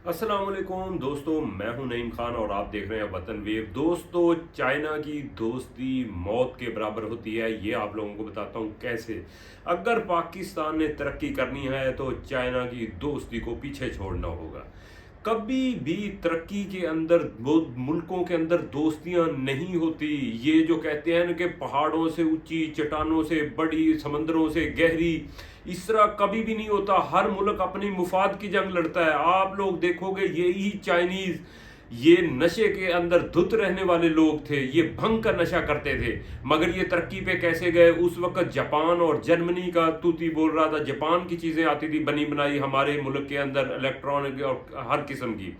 अस्सलाम वालेकुम दोस्तों, मैं हूं नईम खान और आप देख रहे हैं वतन वेव। दोस्तों, चाइना की दोस्ती मौत के बराबर होती है, ये आप लोगों को बताता हूं कैसे। अगर पाकिस्तान ने तरक्की करनी है तो चाइना की दोस्ती को पीछे छोड़ना होगा। कभी भी तरक्की के अंदर वो मुल्कों के अंदर दोस्तियां नहीं होती। ये जो कहते हैं ना कि पहाड़ों से ऊंची, चट्टानों से बड़ी, समंदरों से गहरी, इस तरह कभी भी नहीं होता। हर मुल्क अपनी मुफाद की जंग लड़ता है। आप लोग देखोगे यही चाइनीज ये नशे के अंदर धुत रहने वाले लोग थे, ये भंग का नशा करते थे, मगर ये तरक्की पे कैसे गए। उस वक्त जापान और जर्मनी का तूती बोल रहा था, जापान की चीज़ें आती थी बनी बनाई हमारे मुल्क के अंदर, इलेक्ट्रॉनिक और हर किस्म की।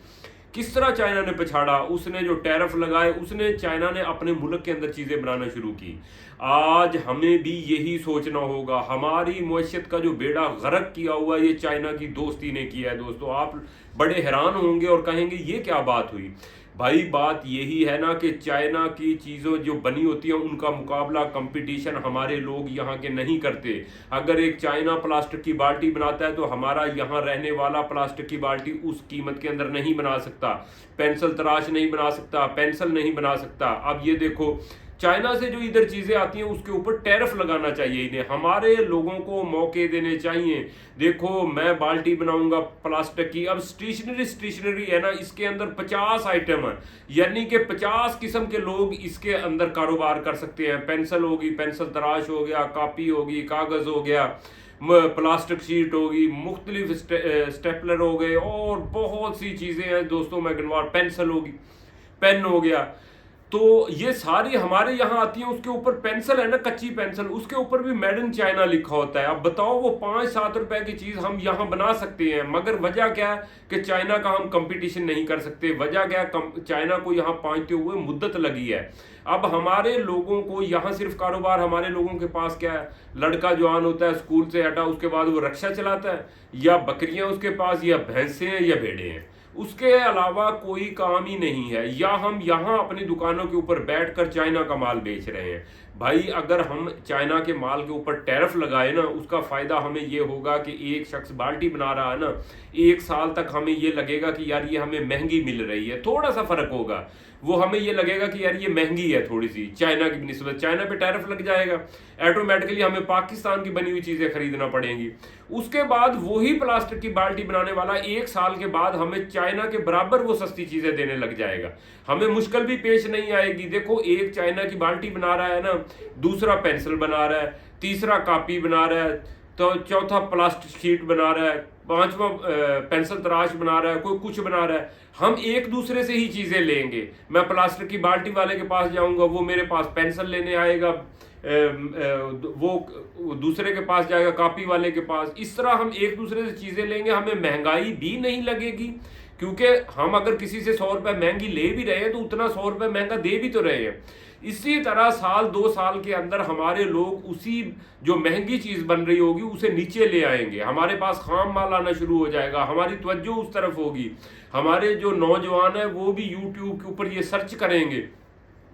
किस तरह चाइना ने पछाड़ा, उसने जो टैरिफ लगाए, उसने चाइना ने अपने मुल्क के अंदर चीज़ें बनाना शुरू की। आज हमें भी यही सोचना होगा। हमारी मुआशरत का जो बेड़ा गर्क किया हुआ ये चाइना की दोस्ती ने किया है। दोस्तों, आप बड़े हैरान होंगे और कहेंगे ये क्या बात हुई। भाई, बात यही है ना कि चाइना की चीज़ों जो बनी होती हैं उनका मुकाबला, कंपटीशन हमारे लोग यहाँ के नहीं करते। अगर एक चाइना प्लास्टिक की बाल्टी बनाता है तो हमारा यहाँ रहने वाला प्लास्टिक की बाल्टी उस कीमत के अंदर नहीं बना सकता, पेंसिल तराश नहीं बना सकता, पेंसिल नहीं बना सकता। अब ये देखो, चाइना से जो इधर चीज़ें आती हैं उसके ऊपर टैरिफ लगाना चाहिए इन्हें, हमारे लोगों को मौके देने चाहिए। देखो, मैं बाल्टी बनाऊंगा प्लास्टिक की, अब स्टेशनरी है ना, इसके अंदर 50 आइटम है, यानी कि 50 किस्म के लोग इसके अंदर कारोबार कर सकते हैं। पेंसिल होगी, पेंसिल तराश हो गया, कापी होगी, कागज़ हो गया, प्लास्टिक शीट होगी, मुख्तलिफ स्टेपलर हो गए और बहुत सी चीज़ें हैं दोस्तों, मैं गिनवा, पेंसिल होगी, पेन हो गया। तो ये सारी हमारे यहाँ आती है। उसके ऊपर पेंसिल है ना, कच्ची पेंसिल, उसके ऊपर भी मेड इन चाइना लिखा होता है। अब बताओ, वो 5-7 रुपए की चीज़ हम यहाँ बना सकते हैं, मगर वजह क्या है कि चाइना का हम कंपटीशन नहीं कर सकते। वजह क्या है, चाइना को यहाँ पहुँचते हुए मुद्दत लगी है। अब हमारे लोगों को यहाँ सिर्फ कारोबार, हमारे लोगों के पास क्या है, लड़का जवान होता है, स्कूल से हटा उसके बाद वो रिक्शा चलाता है, या बकरियां उसके पास, या भैंसें हैं, या भेड़े हैं, उसके अलावा कोई काम ही नहीं है। या हम यहाँ अपनी दुकानों के ऊपर बैठकर चाइना का माल बेच रहे हैं। भाई, अगर हम चाइना के माल के ऊपर टैरिफ लगाए ना, उसका फायदा हमें ये होगा कि एक शख्स बाल्टी बना रहा है ना, 1 साल तक हमें ये लगेगा कि यार ये हमें महंगी मिल रही है, थोड़ा सा फर्क होगा, वो हमें ये लगेगा कि यार ये महंगी है थोड़ी सी चाइना की निस्बत। चाइना पे टैरिफ लग जाएगा, ऑटोमेटिकली हमें पाकिस्तान की बनी हुई चीजें खरीदना पड़ेंगी। उसके बाद वही प्लास्टिक की बाल्टी बनाने वाला 1 साल के बाद हमें चाइना के बराबर वो सस्ती चीजें देने लग जाएगा, हमें मुश्किल भी पेश नहीं आएगी। देखो, एक चाइना की बाल्टी बना रहा है ना, दूसरा पेंसिल बना रहा है, तीसरा कॉपी बना रहा है, तो चौथा प्लास्टिक शीट बना रहा है, पांचवा पेंसिल तराश बना रहा है, कोई कुछ बना रहा है। हम एक दूसरे से ही चीजें लेंगे। मैं प्लास्टिक की बाल्टी वाले के पास जाऊंगा, वो मेरे पास पेंसिल लेने आएगा, वो दूसरे के पास जाएगा, कॉपी वाले के पास। इस तरह हम एक दूसरे से चीजें लेंगे, हमें महंगाई भी नहीं लगेगी, क्योंकि हम अगर किसी से 100 रुपए महंगी ले भी रहे हैं तो उतना 100 रुपए महंगा दे भी तो रहे हैं। इसी तरह 1-2 साल के अंदर हमारे लोग उसी जो महंगी चीज बन रही होगी उसे नीचे ले आएंगे, हमारे पास खाम माल आना शुरू हो जाएगा, हमारी तवज्जो उस तरफ होगी। हमारे जो नौजवान है वो भी यूट्यूब के ऊपर ये सर्च करेंगे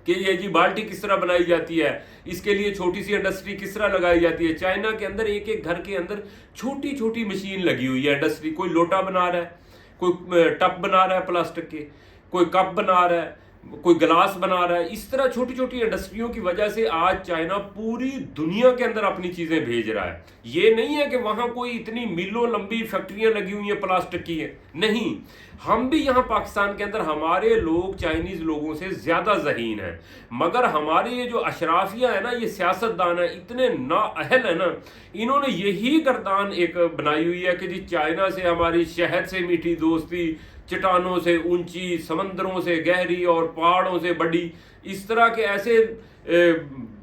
कि ये जी बाल्टी किस तरह बनाई जाती है, इसके लिए छोटी सी इंडस्ट्री किस तरह लगाई जाती है। चाइना के अंदर एक एक घर के अंदर छोटी छोटी मशीन लगी हुई है, इंडस्ट्री। कोई लोटा बना रहा है, कोई टप बना रहा है प्लास्टिक के, कोई कप बना रहा है, कोई गिलास बना रहा है। इस तरह छोटी छोटी इंडस्ट्रियों की वजह से आज चाइना पूरी दुनिया के अंदर अपनी चीजें भेज रहा है। ये नहीं है कि वहां कोई इतनी मीलों लंबी फैक्ट्रियां लगी हुई हैं प्लास्टिक की है, नहीं। हम भी यहाँ पाकिस्तान के अंदर, हमारे लोग चाइनीज लोगों से ज्यादा ज़हीन है, मगर हमारे ये जो अशराफिया है ना, ये सियासतदान है, इतने नाअहल है ना, इन्होंने यही गर्दान एक बनाई हुई है कि जी चाइना से हमारी शहद से मीठी दोस्ती, चट्टानों से ऊंची, समंदरों से गहरी और पहाड़ों से बड़ी, इस तरह के ऐसे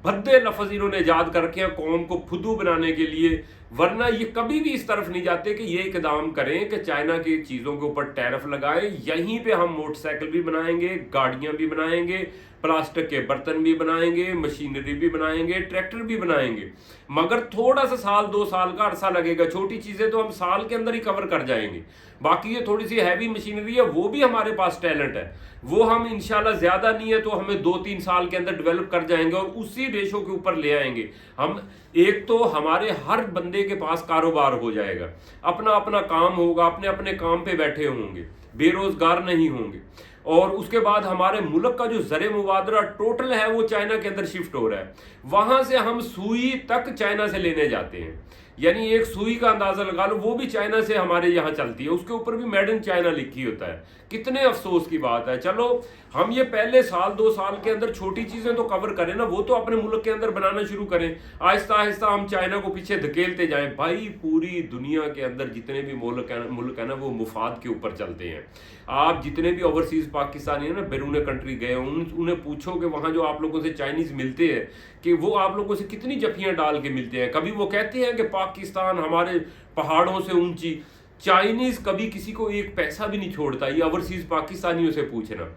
भद्दे लफ्ज इन्होंने याद कर रखे हैं कौम को फुदू बनाने के लिए। वरना ये कभी भी इस तरफ नहीं जाते कि ये इकदाम करें कि चाइना की चीज़ों के ऊपर टैरिफ लगाएं। यहीं पे हम मोटरसाइकिल भी बनाएंगे, गाड़ियां भी बनाएंगे, प्लास्टिक के बर्तन भी बनाएंगे, मशीनरी भी बनाएंगे, ट्रैक्टर भी बनाएंगे, मगर थोड़ा सा 1-2 साल का अरसा लगेगा। छोटी चीज़ें तो हम साल के अंदर ही कवर कर जाएंगे। बाकी ये थोड़ी सी हैवी मशीनरी है, वो भी हमारे पास टैलेंट है, वो हम इंशाल्लाह ज़्यादा नहीं है तो हमें 2-3 साल के अंदर डेवलप कर जाएंगे और उसी रेशों के ऊपर ले आएंगे हम। एक तो हमारे हर बंदे के पास कारोबार हो जाएगा, अपना अपना काम होगा, अपने अपने काम पे बैठे होंगे। बेरोजगार नहीं होंगे। और उसके बाद हमारे मुल्क का जो ज़र मुबादला टोटल है वो चाइना के अंदर शिफ्ट हो रहा है। वहां से हम सुई तक चाइना से लेने जाते हैं, यानी एक सुई का अंदाजा लगा लो, वो भी चाइना से हमारे यहाँ चलती है, उसके ऊपर भी मेड इन चाइना लिखी होता है। कितने अफसोस की बात है। चलो हम ये पहले साल 2 साल के अंदर छोटी चीजें तो कवर करें ना, वो तो अपने मुल्क के अंदर बनाना शुरू करें। आहिस्ता आहिस्ता हम चाइना को पीछे धकेलते जाएं। भाई पूरी दुनिया के अंदर जितने भी मुल्क है ना, वो मुफाद के ऊपर चलते हैं। आप जितने भी ओवरसीज पाकिस्तानी है ना, बैरून कंट्री गए, उन्हें पूछो कि वहाँ जो आप लोगों से चाइनीज मिलते हैं कि वो आप लोगों से कितनी जफियां डाल के मिलते हैं। कभी वो कहते हैं कि पाकिस्तान हमारे पहाड़ों से ऊंची। चाइनीज कभी किसी को एक पैसा भी नहीं छोड़ता। ये ओवरसीज पाकिस्तानियों से पूछना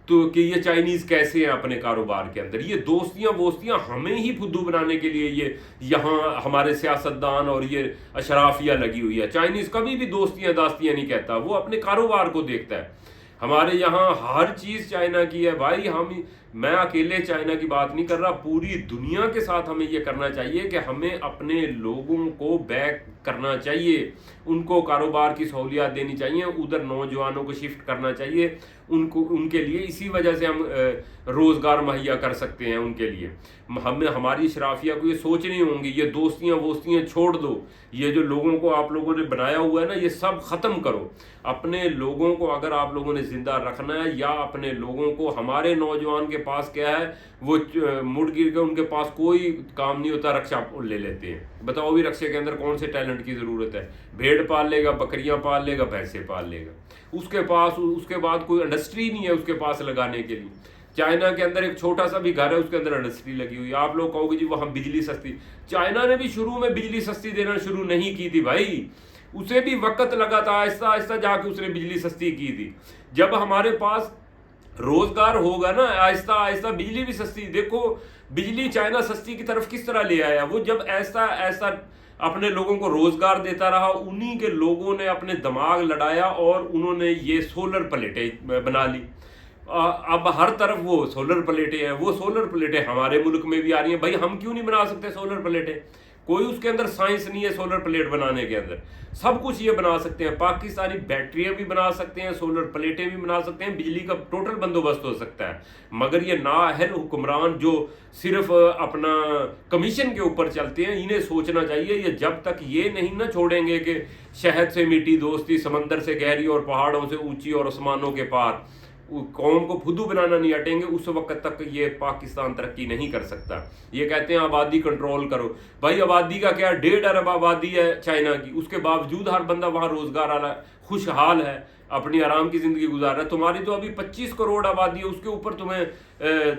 तो कि ये चाइनीज कैसे हैं अपने कारोबार के अंदर। ये दोस्तियां हमें ही फुद्दू बनाने के लिए ये यहाँ हमारे सियासतदान और ये अशराफिया लगी हुई है। चाइनीज कभी भी दोस्तियां नहीं कहता, वो अपने कारोबार को देखता है। हमारे यहाँ हर चीज चाइना की है भाई। मैं अकेले चाइना की बात नहीं कर रहा, पूरी दुनिया के साथ हमें यह करना चाहिए कि हमें अपने लोगों को बैक करना चाहिए, उनको कारोबार की सहूलियात देनी चाहिए, उधर नौजवानों को शिफ्ट करना चाहिए उनके लिए। इसी वजह से हम रोजगार मुहैया कर सकते हैं उनके लिए। हमें हमारी शराफिया को ये सोचनी होंगी, ये दोस्तियां छोड़ दो। ये जो लोगों को आप लोगों ने बनाया हुआ है ना, ये सब खत्म करो। अपने लोगों को अगर आप लोगों ने जिंदा रखना है, या अपने लोगों को, हमारे नौजवान के पास क्या है, वो मुड़ गिर के उनके पास कोई काम नहीं होता, रक्षा ले लेते हैं। बताओ भी रक्षा के अंदर कौन से टैलेंट की जरूरत है। भेड़ पाल लेगा, बकरियां पाल लेगा, भैंसे पाल लेगा, उसके बाद कोई इंडस्ट्री नहीं है उसके पास लगाने के लिए। चाइना के अंदर एक छोटा सा भी घर है, उसके अंदर इंडस्ट्री लगी हुई है। आप लोग कहोगे जी वहां बिजली सस्ती। चाइना ने भी शुरू में बिजली सस्ती देना शुरू नहीं की थी भाई, उसे भी वक्त लगा था, आहिस्ता आहिस्ता जाके उसने बिजली सस्ती की थी। जब हमारे पास रोजगार होगा ना, आहिस्ता आहिस्ता बिजली भी सस्ती। देखो बिजली चाइना सस्ती की तरफ किस तरह ले आया, वो जब ऐसा ऐसा अपने लोगों को रोजगार देता रहा, उन्हीं के लोगों ने अपने दिमाग लड़ाया और उन्होंने ये सोलर प्लेटें बना ली। अब हर तरफ वो सोलर प्लेटें हैं। वो सोलर प्लेटें हमारे मुल्क में भी आ रही हैं। भाई हम क्यों नहीं बना सकते सोलर प्लेटें? कोई उसके अंदर साइंस नहीं है सोलर प्लेट बनाने के अंदर, सब कुछ ये बना सकते हैं। पाकिस्तानी बैटरियां भी बना सकते हैं, सोलर प्लेटें भी बना सकते हैं, बिजली का टोटल बंदोबस्त हो सकता है। मगर ये नाअहल हुक्मरान जो सिर्फ अपना कमीशन के ऊपर चलते हैं, इन्हें सोचना चाहिए। ये जब तक ये नहीं ना छोड़ेंगे कि शहद से मीठी दोस्ती, समंदर से गहरी और पहाड़ों से ऊंची और आसमानों के पार, कौम को फुद्दू बनाना नहीं हटेंगे, उस वक्त तक ये पाकिस्तान तरक्की नहीं कर सकता। ये कहते हैं आबादी कंट्रोल करो। भाई आबादी का क्या, 1.5 अरब आबादी है चाइना की, उसके बावजूद हर बंदा वहाँ रोजगार वाला खुशहाल है, अपनी आराम की जिंदगी गुजार रहा है। तुम्हारी तो अभी 25 करोड़ आबादी है, उसके ऊपर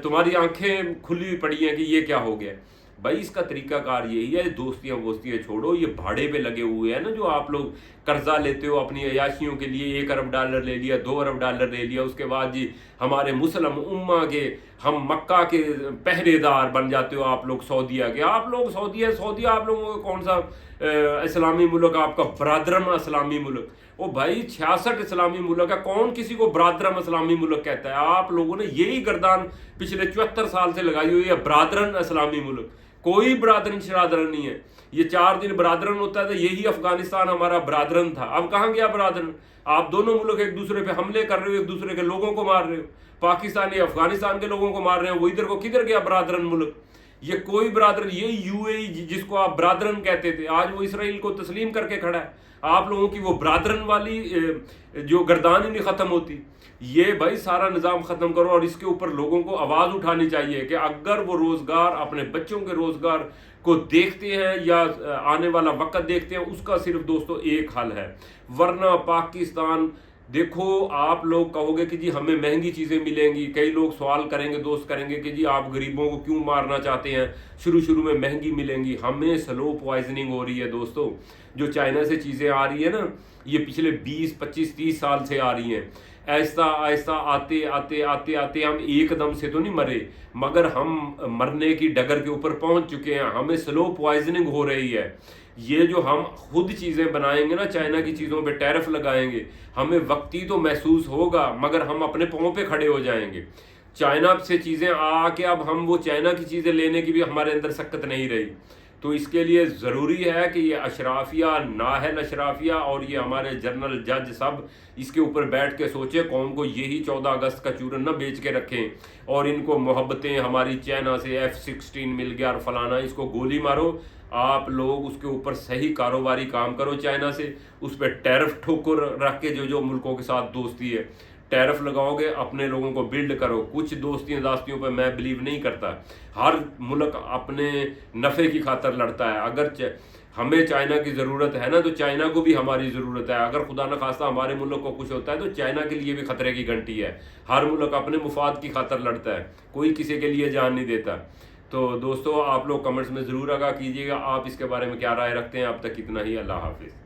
तुम्हारी आंखें खुली पड़ी हैं कि ये क्या हो गया। भाई इसका तरीकाकार यही है, दोस्तियां छोड़ो। ये भाड़े पे लगे हुए हैं ना, जो आप लोग कर्जा लेते हो अपनी अयाशियों के लिए, 1 अरब डॉलर ले लिया, 2 अरब डॉलर ले लिया, उसके बाद जी हमारे मुस्लिम उम्मा के, हम मक्का के पहरेदार बन जाते हो आप लोग सऊदीया के। आप लोग सऊदीया आप लोगों को कौन सा इस्लामी मुल्क, आपका बरादरम इस्लामी मुल्क। ओ भाई 66 इस्लामी मुल्क है, कौन किसी को बरादरम इस्लामी मुल्क कहता है? आप लोगों ने यही गर्दान पिछले 74 साल से लगाई हुई है, बरादरन इस्लामी मुल्क। कोई बरादरन शरादरन नहीं है। ये 4 दिन बरादरन होता था, यही अफगानिस्तान हमारा बरादरन था। अब कहाँ गया बरादरन? आप दोनों मुल्क एक दूसरे पे हमले कर रहे हो, एक दूसरे के लोगों को मार रहे हो। पाकिस्तानी अफगानिस्तान के लोगों को मार रहे हो, वो इधर को किधर गया बरादरन मुल्क? ये कोई बरादरन, ये यूएई जिसको आप बरादरन कहते थे, आज वो इसराइल को तस्लीम करके खड़ा है। आप लोगों की वो बरादरन वाली जो गर्दान ही नहीं खत्म होती। ये भाई सारा निज़ाम ख़त्म करो, और इसके ऊपर लोगों को आवाज़ उठानी चाहिए कि अगर वो रोज़गार, अपने बच्चों के रोज़गार को देखते हैं या आने वाला वक्त देखते हैं, उसका सिर्फ दोस्तों एक हल है। वरना पाकिस्तान, देखो आप लोग कहोगे कि जी हमें महंगी चीज़ें मिलेंगी, कई लोग सवाल करेंगे, दोस्त करेंगे कि जी आप गरीबों को क्यों मारना चाहते हैं, शुरू में महंगी मिलेंगी। हमें स्लो पॉइजनिंग हो रही है दोस्तों। जो चाइना से चीज़ें आ रही है ना, ये पिछले 20, 25, 30 साल से आ रही हैं। ऐसा ऐसा आते आते आते आते हम एकदम से तो नहीं मरे, मगर हम मरने की डगर के ऊपर पहुंच चुके हैं। हमें स्लो पॉइजनिंग हो रही है। ये जो हम खुद चीज़ें बनाएंगे ना, चाइना की चीज़ों पे टैरिफ लगाएंगे, हमें वक्ती तो महसूस होगा, मगर हम अपने पाँव पे खड़े हो जाएंगे। चाइना से चीज़ें आके अब हम वो चाइना की चीज़ें लेने की भी हमारे अंदर सकत नहीं रही। تو اس کے لیے ضروری ہے کہ یہ اشرافیہ، نااہل اشرافیہ اور یہ ہمارے جنرل جج سب اس کے اوپر بیٹھ کے سوچیں، قوم کو یہی 14 اگست کا چورن نہ بیچ کے رکھیں، اور ان کو محبتیں ہماری چائنا سے F-16 مل گیا اور فلانا، اس کو گولی مارو۔ آپ لوگ اس کے اوپر صحیح کاروباری کام کرو چائنا سے، اس پہ ٹیرف ٹھوکر رکھ کے جو ملکوں کے ساتھ دوستی ہے ٹیرف لگاؤ گے، اپنے لوگوں کو بلڈ کرو۔ کچھ دوستیوں داستیوں پہ میں بلیو نہیں کرتا، ہر ملک اپنے نفع کی خاطر لڑتا ہے۔ اگر ہمیں چائنا کی ضرورت ہے نا تو چائنا کو بھی ہماری ضرورت ہے، اگر خدا نخواستہ ہمارے ملک کو کچھ ہوتا ہے تو چائنا کے لیے بھی خطرے کی گھنٹی ہے۔ ہر ملک اپنے مفاد کی خاطر لڑتا ہے، کوئی کسی کے لیے جان نہیں دیتا۔ تو دوستو آپ لوگ کمنٹس میں ضرور آگاہ کیجیے گا آپ اس کے بارے میں کیا رائے رکھتے ہیں۔ اب تک اتنا ہی، اللہ حافظ۔